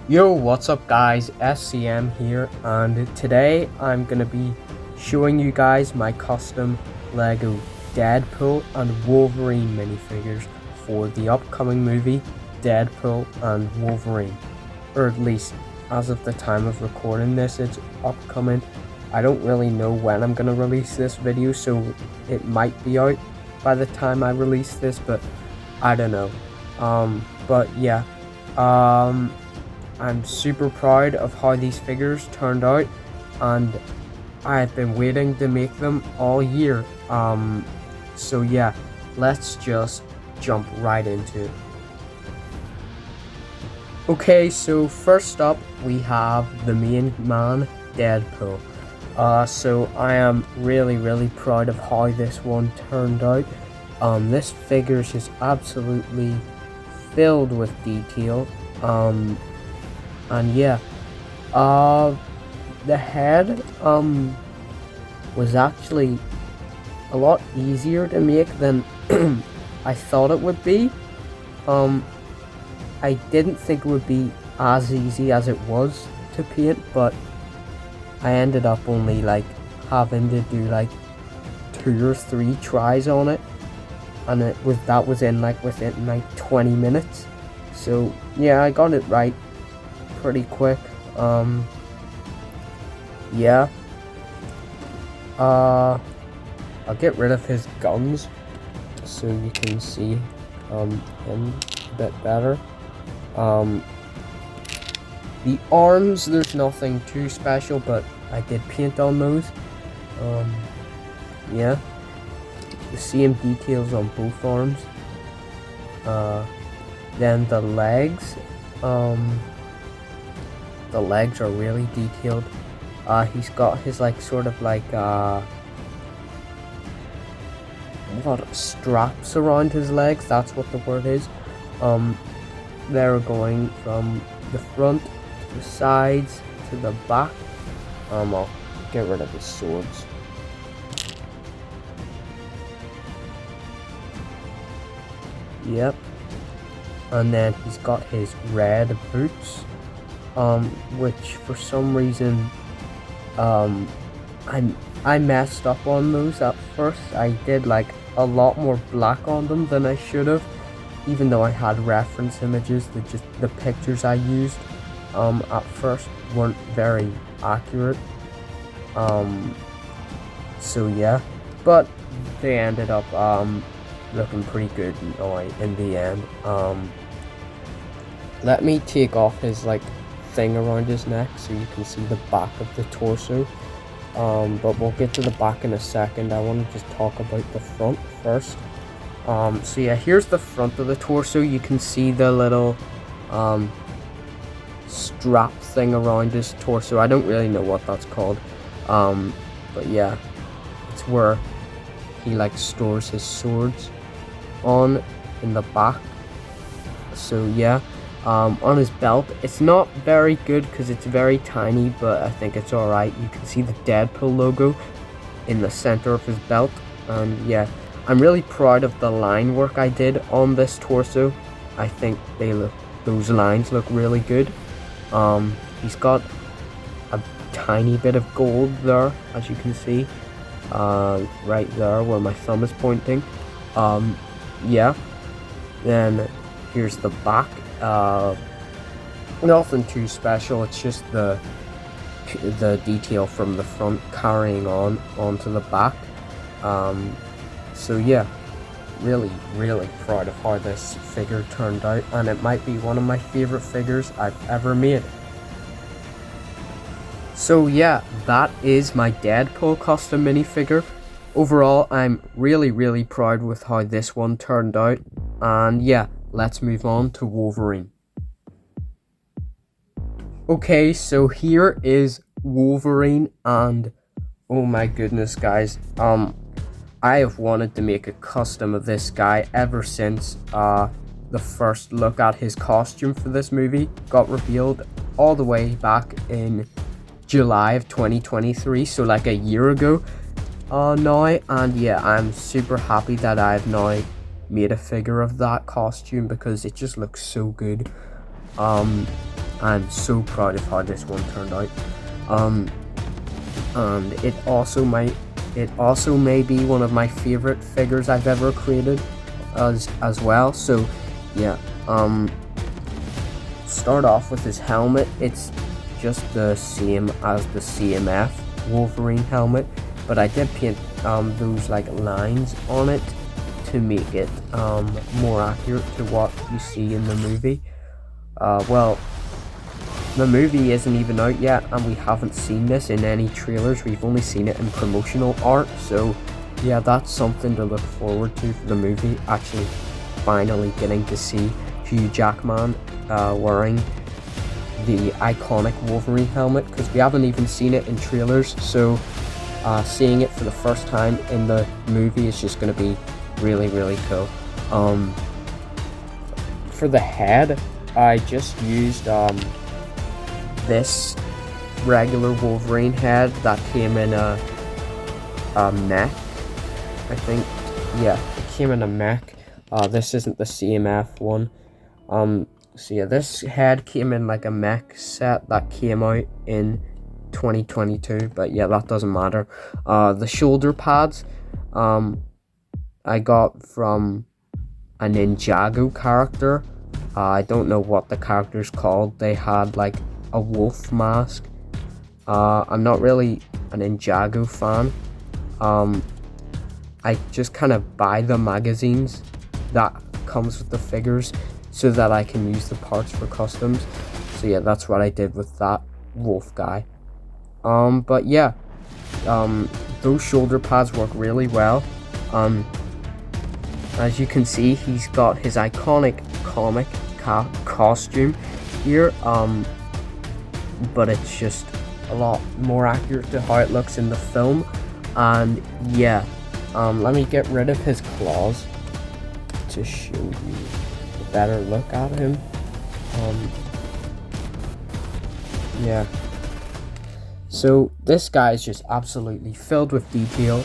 Yo, what's up guys, SCM here, and today I'm gonna be showing you guys my custom Lego Deadpool and Wolverine minifigures for the upcoming movie Deadpool and Wolverine. Or at least, as of the time of recording this, it's upcoming. I don't really know when I'm gonna release this video, so it might be out by the time I release this, but I don't know. But yeah. I'm super proud of how these figures turned out, and I've been waiting to make them all year. So yeah, let's just jump right into it. Okay, so first up we have the main man, Deadpool. So I am really proud of how this one turned out. This figure is just absolutely filled with detail. And yeah, the head was actually a lot easier to make than I thought it would be. I didn't think it would be as easy as it was to paint, but I ended up only like having to do like 2 or 3 tries on it, and that was in like within like 20 minutes. So yeah, I got it right pretty quick. Yeah. I'll get rid of his guns so you can see him a bit better. The arms, there's nothing too special, but I did paint on those. Yeah, the same details on both arms. Then the legs, the legs are really detailed. He's got his like sort of like what, straps around his legs, that's what the word is. They're going from the front to the sides to the back. I'll get rid of his swords. Yep. And then he's got his red boots, which for some reason I messed up on those at first. I did like a lot more black on them than I should have, even though I had reference images. The pictures I used at first weren't very accurate. So yeah, but they ended up looking pretty good in the end. Let me take off his like thing around his neck so you can see the back of the torso. But we'll get to the back in a second. I want to just talk about the front first. So yeah, here's the front of the torso. You can see the little strap thing around his torso. I don't really know what that's called. But yeah, it's where he like stores his swords on in the back. So yeah, on his belt, it's not very good because it's very tiny, but I think it's alright. You can see the Deadpool logo in the center of his belt, and yeah, I'm really proud of the line work I did on this torso. I think those lines look really good. He's got a tiny bit of gold there, as you can see, right there where my thumb is pointing. Yeah, then here's the back. Nothing too special, it's just the detail from the front carrying on onto the back. So yeah, really proud of how this figure turned out, and it might be one of my favorite figures I've ever made. So yeah, that is my Deadpool custom minifigure. Overall, I'm really proud with how this one turned out, and yeah, let's move on to Wolverine. Okay, so here is Wolverine, and oh my goodness guys, I have wanted to make a custom of this guy ever since the first look at his costume for this movie got revealed all the way back in July of 2023, so like a year ago now, and yeah, I'm super happy that I've now made a figure of that costume because it just looks so good. I'm so proud of how this one turned out. And it also may be one of my favorite figures I've ever created as well. So yeah, start off with his helmet. It's just the same as the CMF Wolverine helmet, but I did paint those like lines on it to make it more accurate to what you see in the movie. Well, the movie isn't even out yet, and we haven't seen this in any trailers. We've only seen it in promotional art, so yeah, that's something to look forward to for the movie. Actually, finally getting to see Hugh Jackman wearing the iconic Wolverine helmet, because we haven't even seen it in trailers. So seeing it for the first time in the movie is just going to be really, really cool. For the head, I just used this regular Wolverine head that came in a mech, I think. Yeah, it came in a mech. This isn't the CMF one. So yeah, this head came in like a mech set that came out in 2022, but yeah, that doesn't matter. The shoulder pads, I got from a Ninjago character. I don't know what the character's called. They had like a wolf mask. I'm not really an Ninjago fan. I just kind of buy the magazines that comes with the figures so that I can use the parts for customs. So yeah, that's what I did with that wolf guy. But yeah, those shoulder pads work really well. As you can see, he's got his iconic comic costume here, but it's just a lot more accurate to how it looks in the film. And yeah, let me get rid of his claws to show you a better look at him. Yeah, so this guy is just absolutely filled with detail.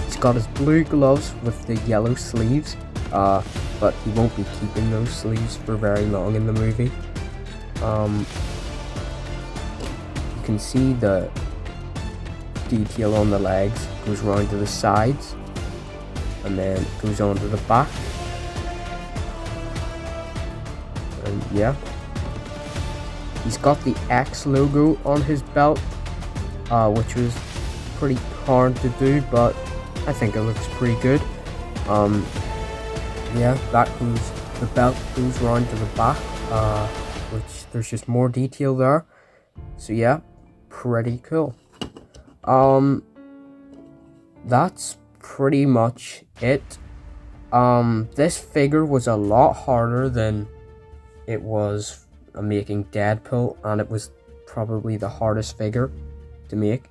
He's got his blue gloves with the yellow sleeves, but he won't be keeping those sleeves for very long in the movie. You can see the detail on the legs goes round to the sides and then goes on to the back. And yeah, he's got the X logo on his belt, which was pretty hard to do, but I think it looks pretty good. Yeah, the belt goes around to the back, which there's just more detail there. So yeah, pretty cool. That's pretty much it. This figure was a lot harder than it was making Deadpool, and it was probably the hardest figure to make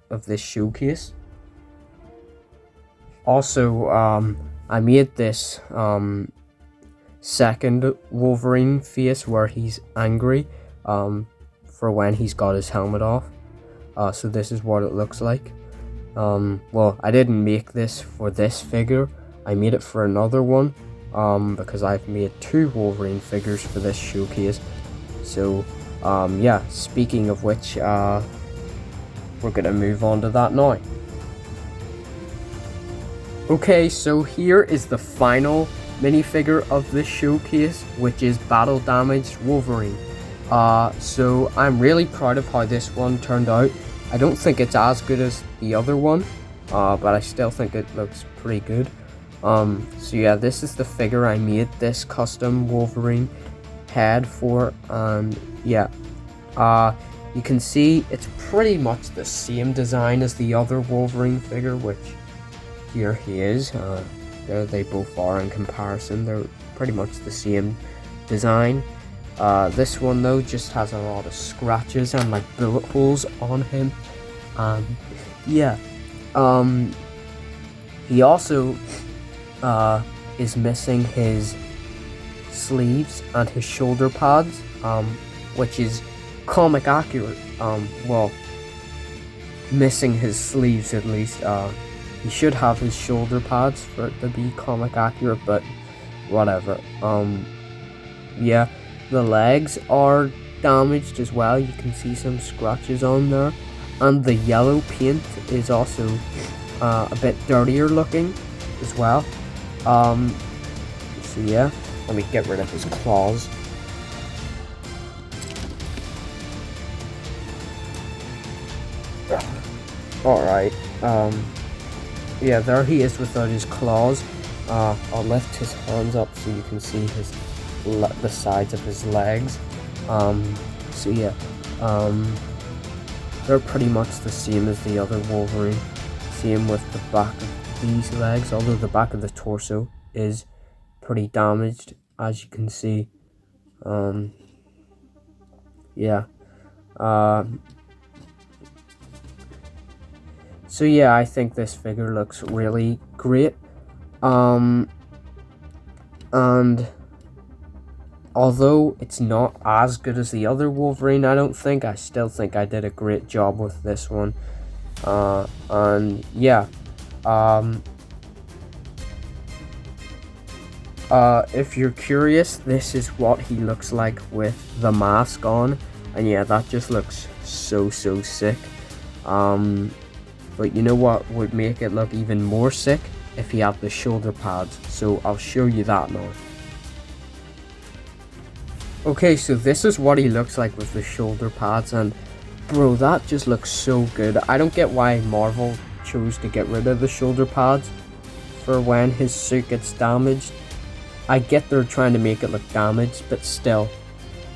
of this showcase. Also, I made this second Wolverine face where he's angry for when he's got his helmet off. So this is what it looks like. Well, I didn't make this for this figure. I made it for another one because I've made 2 Wolverine figures for this showcase. So yeah, speaking of which, we're gonna move on to that now. Okay, so here is the final minifigure of this showcase, which is Battle Damaged Wolverine. So I'm really proud of how this one turned out. I don't think it's as good as the other one, but I still think it looks pretty good. So yeah, this is the figure I made this custom Wolverine head for, and yeah, you can see it's pretty much the same design as the other Wolverine figure, which here he is. There they both are in comparison. They're pretty much the same design. This one though just has a lot of scratches and like bullet holes on him. Yeah, he also is missing his sleeves and his shoulder pads, which is comic accurate. Well, missing his sleeves at least. He should have his shoulder pads for it to be comic accurate, but whatever. Yeah, the legs are damaged as well. You can see some scratches on there, and the yellow paint is also a bit dirtier looking as well. So yeah, let me get rid of his claws. Alright, yeah, there he is without his claws. I'll lift his hands up so you can see the sides of his legs. So yeah, they're pretty much the same as the other Wolverine. Same with the back of these legs, although the back of the torso is pretty damaged, as you can see. Yeah. So yeah, I think this figure looks really great. And although it's not as good as the other Wolverine, I still think I did a great job with this one. And yeah, if you're curious, this is what he looks like with the mask on, and yeah, that just looks so sick. But you know what would make it look even more sick? If he had the shoulder pads, so I'll show you that now. Okay, so this is what he looks like with the shoulder pads, and bro, that just looks so good. I don't get why Marvel chose to get rid of the shoulder pads for when his suit gets damaged. I get they're trying to make it look damaged, but still,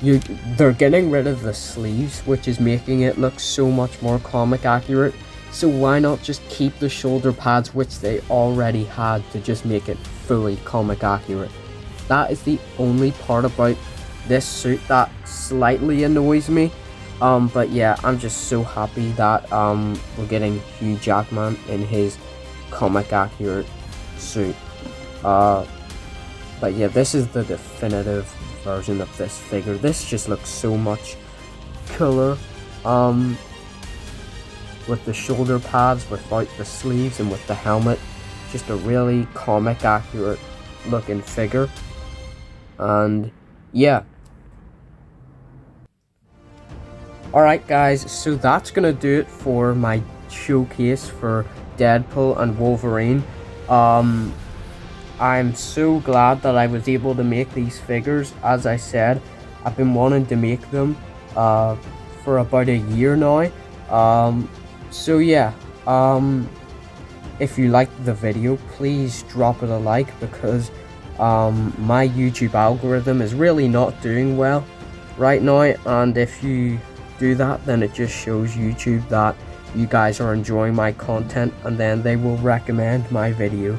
they're getting rid of the sleeves, which is making it look so much more comic accurate. So why not just keep the shoulder pads, which they already had, to just make it fully comic accurate? That is the only part about this suit that slightly annoys me. But yeah, I'm just so happy that we're getting Hugh Jackman in his comic accurate suit. But yeah, this is the definitive version of this figure. This just looks so much cooler. With the shoulder pads, without the sleeves, and with the helmet. Just a really comic accurate looking figure. And yeah. Alright guys, so that's gonna do it for my showcase for Deadpool and Wolverine. I'm so glad that I was able to make these figures. As I said, I've been wanting to make them for about a year now. So yeah, if you liked the video, please drop it a like, because my YouTube algorithm is really not doing well right now, and if you do that, then it just shows YouTube that you guys are enjoying my content, and then they will recommend my video.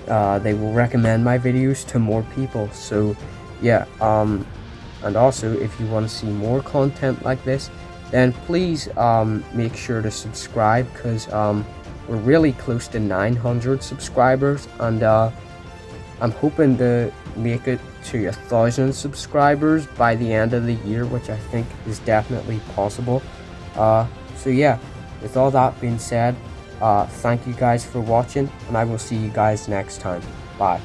They will recommend my videos to more people. So yeah, and also if you want to see more content like this, then please make sure to subscribe, because we're really close to 900 subscribers, and I'm hoping to make it to 1,000 subscribers by the end of the year, which I think is definitely possible. So yeah, with all that being said, thank you guys for watching, and I will see you guys next time. Bye.